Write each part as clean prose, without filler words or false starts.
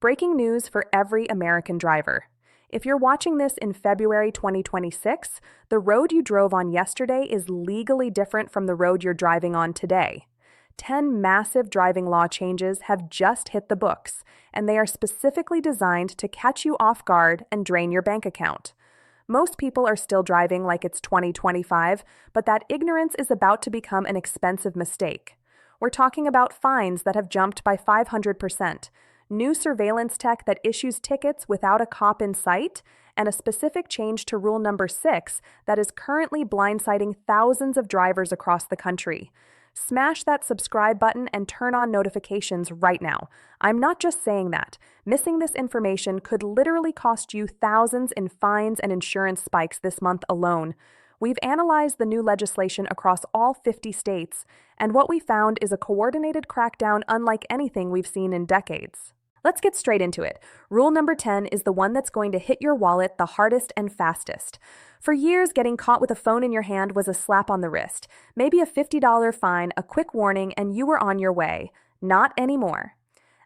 Breaking news for every American driver. If you're watching this in February 2026, the road you drove on yesterday is legally different from the road you're driving on today. 10 massive driving law changes have just hit the books, and they are specifically designed to catch you off guard and drain your bank account. Most people are still driving like it's 2025, but that ignorance is about to become an expensive mistake. We're talking about fines that have jumped by 500%, new surveillance tech that issues tickets without a cop in sight, and a specific change to Rule Number 6 that is currently blindsiding thousands of drivers across the country. Smash that subscribe button and turn on notifications right now. I'm not just saying that. Missing this information could literally cost you thousands in fines and insurance spikes this month alone. We've analyzed the new legislation across all 50 states, and what we found is a coordinated crackdown unlike anything we've seen in decades. Let's get straight into it. Rule number 10 is the one that's going to hit your wallet the hardest and fastest. For years, getting caught with a phone in your hand was a slap on the wrist, maybe a $50 fine, a quick warning, and you were on your way. Not anymore.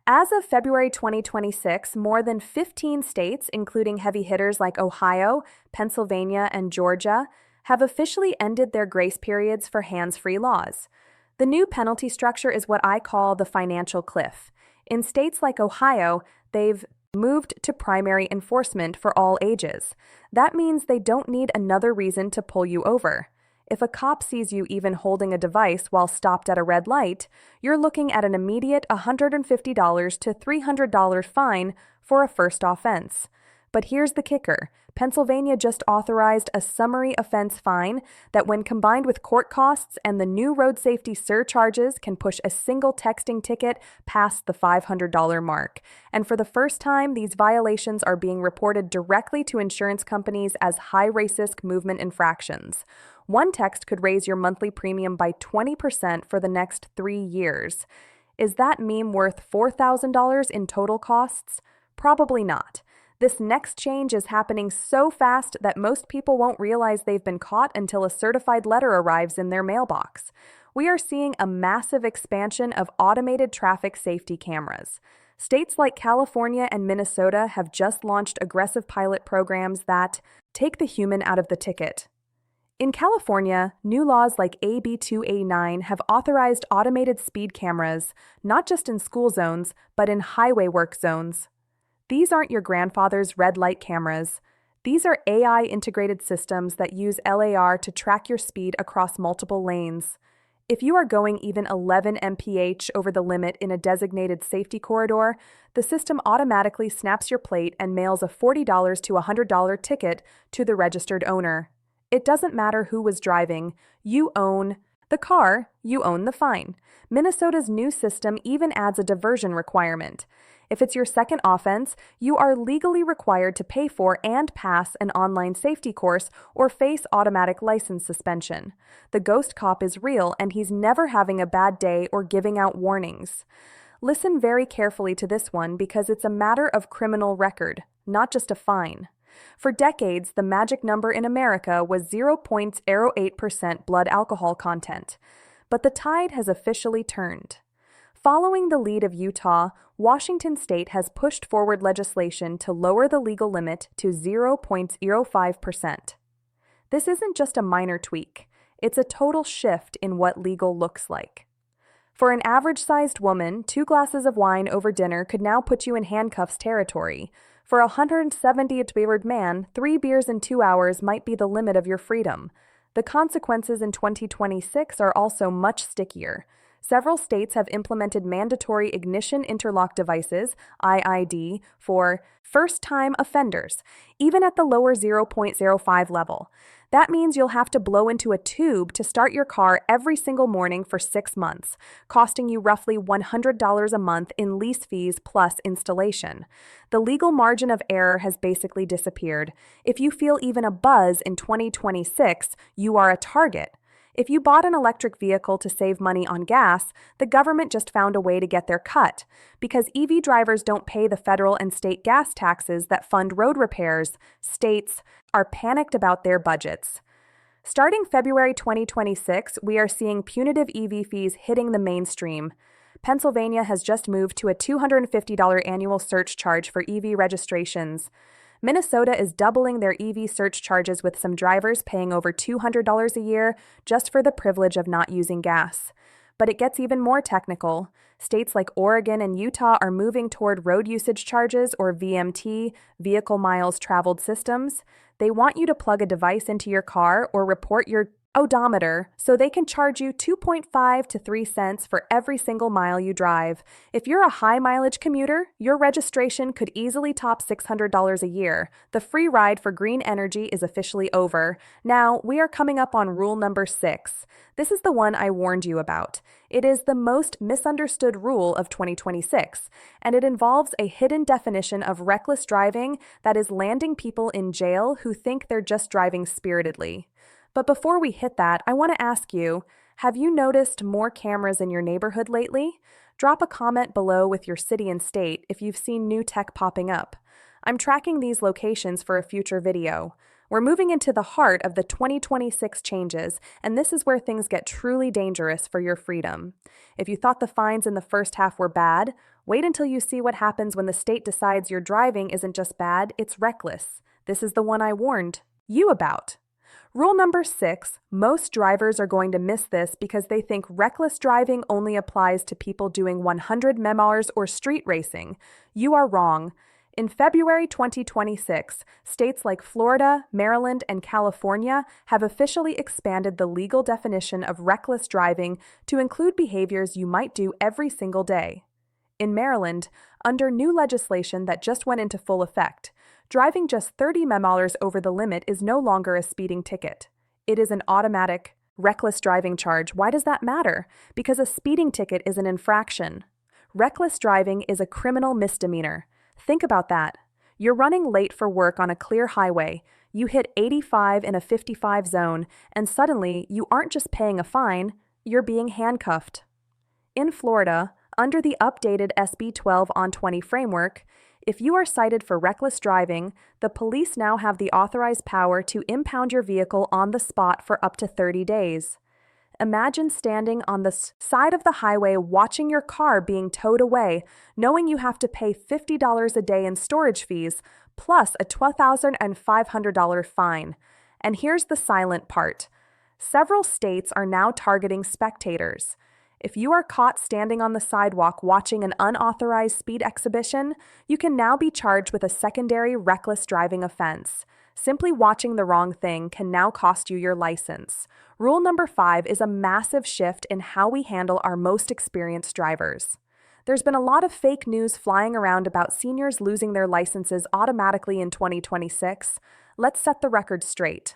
As of February 2026, more than 15 states, including heavy hitters like Ohio, Pennsylvania, and Georgia, have officially ended their grace periods for hands-free laws. The new penalty structure is what I call the financial cliff. In states like Ohio, they've moved to primary enforcement for all ages. That means they don't need another reason to pull you over. If a cop sees you even holding a device while stopped at a red light, you're looking at an immediate $150 to $300 fine for a first offense. But here's the kicker. Pennsylvania just authorized a summary offense fine that, when combined with court costs and the new road safety surcharges, can push a single texting ticket past the $500 mark. And for the first time, these violations are being reported directly to insurance companies as high-risk movement infractions. One text could raise your monthly premium by 20% for the next 3 years. Is that meme worth $4,000 in total costs? Probably not. This next change is happening so fast that most people won't realize they've been caught until a certified letter arrives in their mailbox. We are seeing a massive expansion of automated traffic safety cameras. States like California and Minnesota have just launched aggressive pilot programs that take the human out of the ticket. In California, new laws like AB 289 have authorized automated speed cameras, not just in school zones, but in highway work zones. These aren't your grandfather's red light cameras. These are AI-integrated systems that use LAR to track your speed across multiple lanes. If you are going even 11 mph over the limit in a designated safety corridor, the system automatically snaps your plate and mails a $40 to $100 ticket to the registered owner. It doesn't matter who was driving. You own the car, you own the fine. Minnesota's new system even adds a diversion requirement. If it's your second offense, you are legally required to pay for and pass an online safety course or face automatic license suspension. The ghost cop is real, and he's never having a bad day or giving out warnings. Listen very carefully to this one because it's a matter of criminal record, not just a fine. For decades, the magic number in America was 0.08% blood alcohol content. But the tide has officially turned. Following the lead of Utah, Washington State has pushed forward legislation to lower the legal limit to 0.05%. This isn't just a minor tweak, it's a total shift in what legal looks like. For an average-sized woman, 2 glasses of wine over dinner could now put you in handcuffs territory. For a 170-year-old man, 3 beers in 2 hours might be the limit of your freedom. The consequences in 2026 are also much stickier. Several states have implemented mandatory ignition interlock devices, IID, for first-time offenders, even at the lower 0.05 level. That means you'll have to blow into a tube to start your car every single morning for 6 months, costing you roughly $100 a month in lease fees plus installation. The legal margin of error has basically disappeared. If you feel even a buzz in 2026, you are a target. If you bought an electric vehicle to save money on gas, the government just found a way to get their cut. Because EV drivers don't pay the federal and state gas taxes that fund road repairs, states are panicked about their budgets. Starting February 2026, we are seeing punitive EV fees hitting the mainstream. Pennsylvania has just moved to a $250 annual search charge for EV registrations. Minnesota is doubling their EV search charges, with some drivers paying over $200 a year just for the privilege of not using gas. But it gets even more technical. States like Oregon and Utah are moving toward road usage charges, or VMT, vehicle miles traveled systems. They want you to plug a device into your car or report your odometer so they can charge you 2.5 to 3 cents for every single mile you drive. If you're a high mileage commuter, your registration could easily top $600 a year. The free ride for green energy is officially over. Now, we are coming up on rule number 6. This is the one I warned you about. It is the most misunderstood rule of 2026, and it involves a hidden definition of reckless driving that is landing people in jail who think they're just driving spiritedly. But before we hit that, I want to ask you, have you noticed more cameras in your neighborhood lately? Drop a comment below with your city and state if you've seen new tech popping up. I'm tracking these locations for a future video. We're moving into the heart of the 2026 changes, and this is where things get truly dangerous for your freedom. If you thought the fines in the first half were bad, wait until you see what happens when the state decides your driving isn't just bad, it's reckless. This is the one I warned you about. Rule number 6, most drivers are going to miss this because they think reckless driving only applies to people doing 100 mph or street racing. You are wrong. In February 2026, states like Florida, Maryland, and California have officially expanded the legal definition of reckless driving to include behaviors you might do every single day. In Maryland, under new legislation that just went into full effect, driving just 30 mph over the limit is no longer a speeding ticket. It is an automatic, reckless driving charge. Why does that matter? Because a speeding ticket is an infraction. Reckless driving is a criminal misdemeanor. Think about that. You're running late for work on a clear highway. You hit 85 in a 55 zone, and suddenly you aren't just paying a fine, you're being handcuffed. In Florida, under the updated SB 12 on 20 framework, if you are cited for reckless driving, the police now have the authorized power to impound your vehicle on the spot for up to 30 days. Imagine standing on the side of the highway watching your car being towed away, knowing you have to pay $50 a day in storage fees, plus a $12,500 fine. And here's the silent part. Several states are now targeting spectators. If you are caught standing on the sidewalk watching an unauthorized speed exhibition, you can now be charged with a secondary reckless driving offense. Simply watching the wrong thing can now cost you your license. Rule number 5 is a massive shift in how we handle our most experienced drivers. There's been a lot of fake news flying around about seniors losing their licenses automatically in 2026. Let's set the record straight.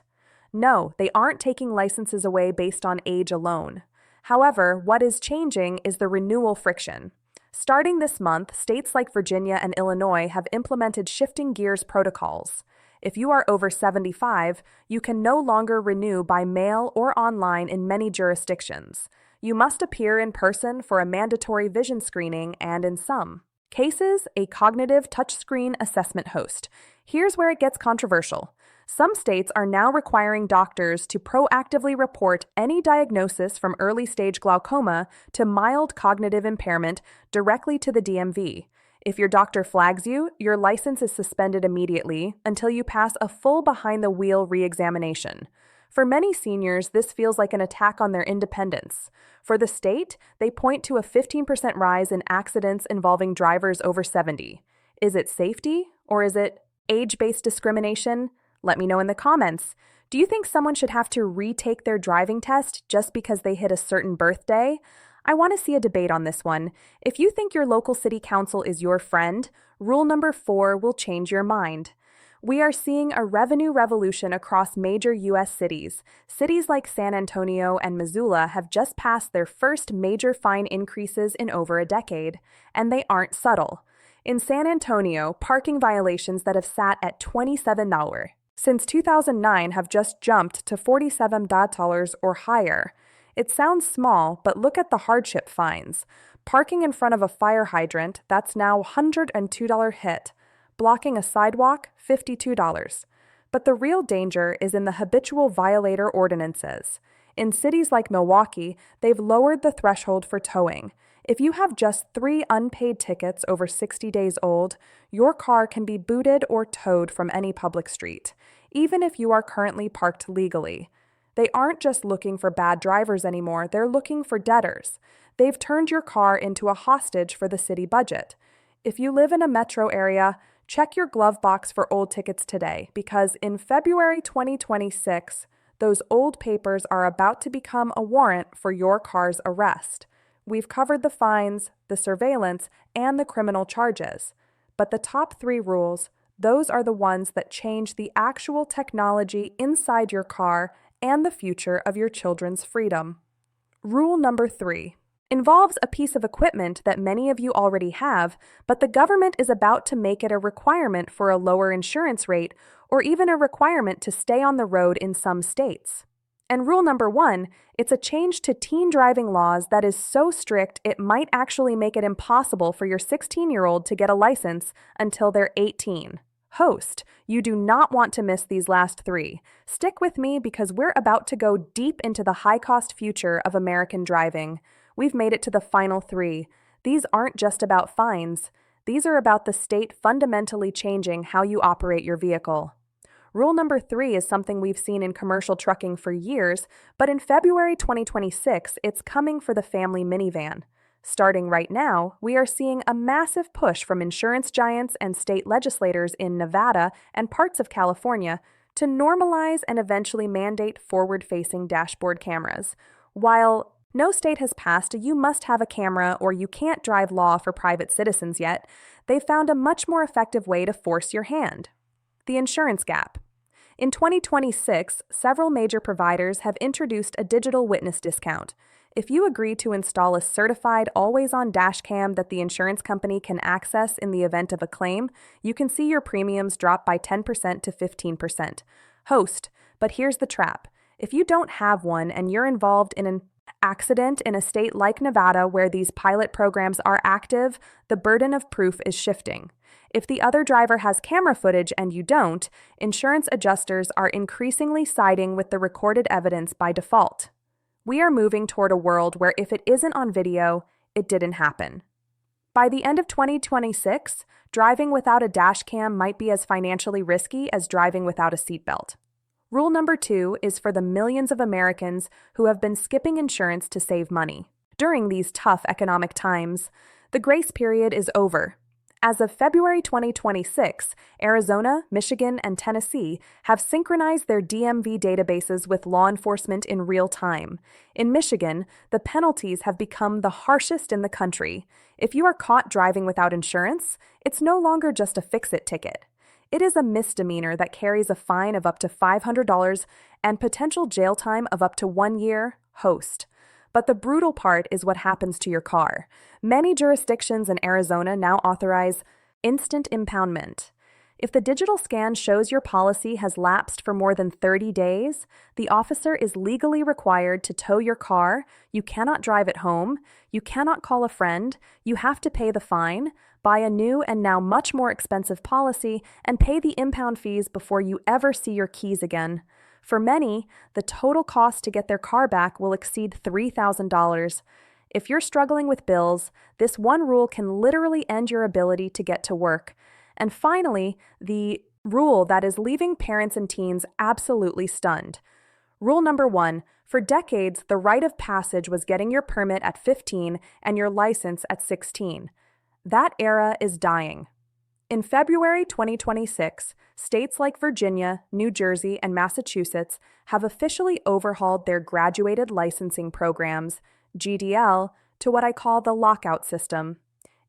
No, they aren't taking licenses away based on age alone. However, what is changing is the renewal friction. Starting this month, states like Virginia and Illinois have implemented shifting gears protocols. If you are over 75, you can no longer renew by mail or online in many jurisdictions. You must appear in person for a mandatory vision screening and, in some cases, a cognitive touchscreen assessment host. Here's where it gets controversial. Some states are now requiring doctors to proactively report any diagnosis from early-stage glaucoma to mild cognitive impairment directly to the DMV. If your doctor flags you, your license is suspended immediately until you pass a full behind-the-wheel re-examination. For many seniors, this feels like an attack on their independence. For the state, they point to a 15% rise in accidents involving drivers over 70. Is it safety, or is it age-based discrimination? Let me know in the comments. Do you think someone should have to retake their driving test just because they hit a certain birthday? I want to see a debate on this one. If you think your local city council is your friend, rule number 4 will change your mind. We are seeing a revenue revolution across major U.S. cities. Cities like San Antonio and Missoula have just passed their first major fine increases in over a decade, and they aren't subtle. In San Antonio, parking violations that have sat at $27 since 2009 have just jumped to $47 or higher. It sounds small, but look at the hardship fines. Parking in front of a fire hydrant, that's now $102 hit. Blocking a sidewalk, $52. But the real danger is in the habitual violator ordinances. In cities like Milwaukee, they've lowered the threshold for towing. If you have just 3 unpaid tickets over 60 days old, your car can be booted or towed from any public street, even if you are currently parked legally. They aren't just looking for bad drivers anymore, they're looking for debtors. They've turned your car into a hostage for the city budget. If you live in a metro area, check your glove box for old tickets today, because in February 2026, those old papers are about to become a warrant for your car's arrest. We've covered the fines, the surveillance, and the criminal charges. But the top 3 rules, those are the ones that change the actual technology inside your car and the future of your children's freedom. Rule number 3 involves a piece of equipment that many of you already have, but the government is about to make it a requirement for a lower insurance rate or even a requirement to stay on the road in some states. And rule number 1, it's a change to teen driving laws that is so strict it might actually make it impossible for your 16-year-old to get a license until they're 18. Host, you do not want to miss these last 3. Stick with me because we're about to go deep into the high-cost future of American driving. We've made it to the final 3. These aren't just about fines. These are about the state fundamentally changing how you operate your vehicle. Rule number 3 is something we've seen in commercial trucking for years, but in February 2026, it's coming for the family minivan. Starting right now, we are seeing a massive push from insurance giants and state legislators in Nevada and parts of California to normalize and eventually mandate forward-facing dashboard cameras. While no state has passed a "you must have a camera" or "you can't drive" law for private citizens yet, they've found a much more effective way to force your hand. The insurance gap. In 2026, several major providers have introduced a digital witness discount. If you agree to install a certified always-on dash cam that the insurance company can access in the event of a claim, you can see your premiums drop by 10% to 15%. Host, but here's the trap. If you don't have one and you're involved in an accident in a state like Nevada where these pilot programs are active, the burden of proof is shifting. If the other driver has camera footage and you don't, insurance adjusters are increasingly siding with the recorded evidence by default. We are moving toward a world where if it isn't on video, it didn't happen. By the end of 2026, driving without a dash cam might be as financially risky as driving without a seatbelt. Rule number 2 is for the millions of Americans who have been skipping insurance to save money. During these tough economic times, the grace period is over. As of February 2026, Arizona, Michigan, and Tennessee have synchronized their DMV databases with law enforcement in real time. In Michigan, the penalties have become the harshest in the country. If you are caught driving without insurance, it's no longer just a fix-it ticket. It is a misdemeanor that carries a fine of up to $500 and potential jail time of up to 1 year. Host. But the brutal part is what happens to your car. Many jurisdictions in Arizona now authorize instant impoundment. If the digital scan shows your policy has lapsed for more than 30 days, the officer is legally required to tow your car. You cannot drive it home. You cannot call a friend. You have to pay the fine, buy a new and now much more expensive policy, and pay the impound fees before you ever see your keys again. For many, the total cost to get their car back will exceed $3,000. If you're struggling with bills, this one rule can literally end your ability to get to work. And finally, the rule that is leaving parents and teens absolutely stunned. Rule number 1, for decades, the rite of passage was getting your permit at 15 and your license at 16. That era is dying. In February 2026, states like Virginia, New Jersey, and Massachusetts have officially overhauled their graduated licensing programs, GDL, to what I call the lockout system.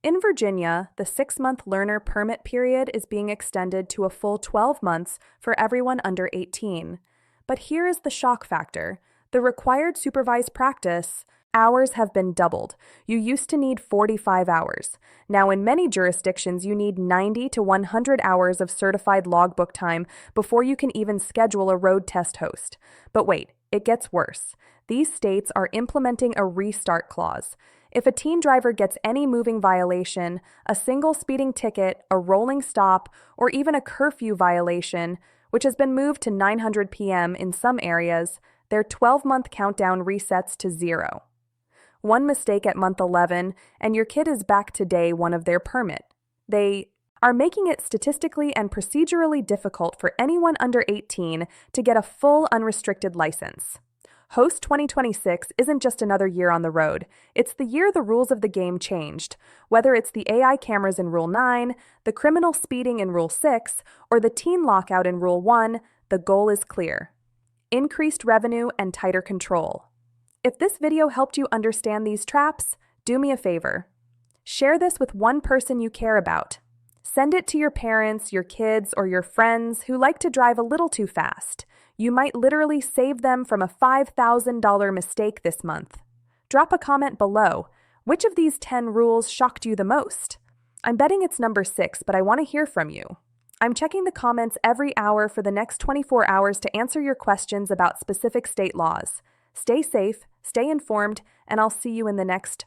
In Virginia, the 6-month learner permit period is being extended to a full 12 months for everyone under 18. But here is the shock factor. The required supervised practice hours have been doubled. You used to need 45 hours. Now, in many jurisdictions, you need 90 to 100 hours of certified logbook time before you can even schedule a road test host. But wait, it gets worse. These states are implementing a restart clause. If a teen driver gets any moving violation, a single speeding ticket, a rolling stop, or even a curfew violation, which has been moved to 900 p.m. in some areas, their 12-month countdown resets to 0. One mistake at month 11, and your kid is back to day one of their permit. They are making it statistically and procedurally difficult for anyone under 18 to get a full unrestricted license. Host 2026 isn't just another year on the road. It's the year the rules of the game changed. Whether it's the AI cameras in Rule 9, the criminal speeding in Rule 6, or the teen lockout in Rule 1, the goal is clear: increased revenue and tighter control. If this video helped you understand these traps, do me a favor. Share this with one person you care about. Send it to your parents, your kids, or your friends who like to drive a little too fast. You might literally save them from a $5,000 mistake this month. Drop a comment below. Which of these 10 rules shocked you the most? I'm betting it's number 6, but I want to hear from you. I'm checking the comments every hour for the next 24 hours to answer your questions about specific state laws. Stay safe, stay informed, and I'll see you in the next